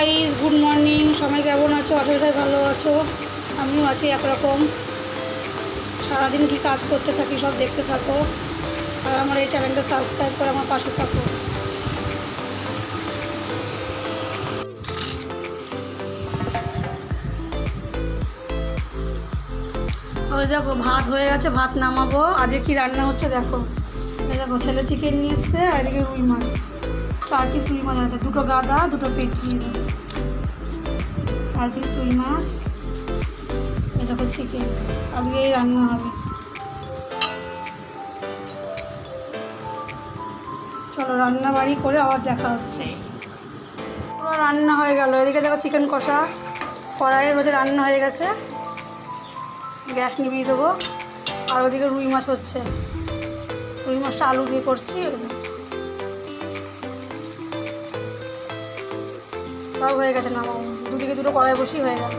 Guys, good morning. সবাই কেমন আছো? আশা করি ভালো আছো। আমিও আছি একরকম। সারাদিন কি কাজ করতে থাকি সব দেখতে থাকো, আর আমার এই চ্যানেলটা সাবস্ক্রাইব করে আমার পাশে থাকো। ওই দেখো ভাত হয়ে গেছে, ভাত নামাবো। আজকে কি রান্না হচ্ছে দেখো। এই দেখো ছেলে চিকেন নিয়ে এসছে, আর এদিকে রুই মাছ, 4 পিস রুই মাছ আছে, 2টো গাদা 2টো পেটি, 4 পিস রুই মাছ। এই দেখো চিকেন, আজকে এই রান্না হবে। চলো রান্না বাড়ি করে আবার দেখা হচ্ছে। পুরো রান্না হয়ে গেল। এদিকে দেখো চিকেন কষা কড়াইয়ের মধ্যে রান্না হয়ে গেছে, গ্যাস নিভিয়ে দেবো। আর ওদিকে রুই মাছ হচ্ছে, রুই মাছটা আলু দিয়ে করছি। সব হয়ে গেছে, নামাবো। দুদিকে 2টো কড়াই বসি হয়ে গেল।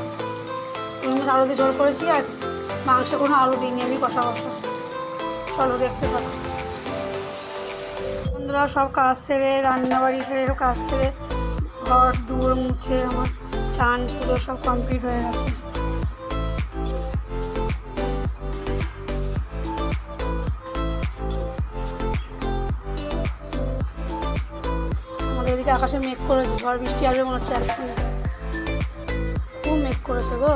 রুই মাছ আলু দিয়ে ঝোল করেছি, আজ মাংসে কোনো আলু দিইনি, আমি কষা কষা। চলো দেখতে থাকো বন্ধুরা। সব কাজ সেরে, রান্নাবাড়ি সেরে, সব কাজ সেরে, ঘর দুয়ার মুছে আমার চান পুরো সব কমপ্লিট হয়ে গেছে। আমাদের এদিকে আকাশে মেঘ করেছে, ঝড় বৃষ্টি আসবে মনে হচ্ছে। এখন খুব মেঘ করেছে গো।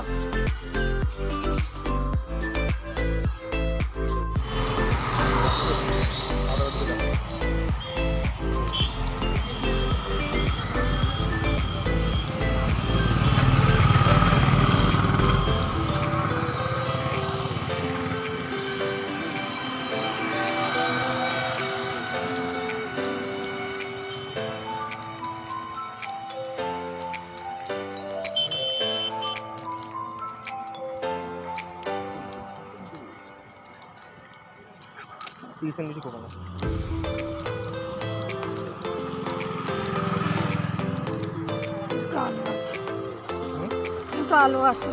দুটো আলু আছে।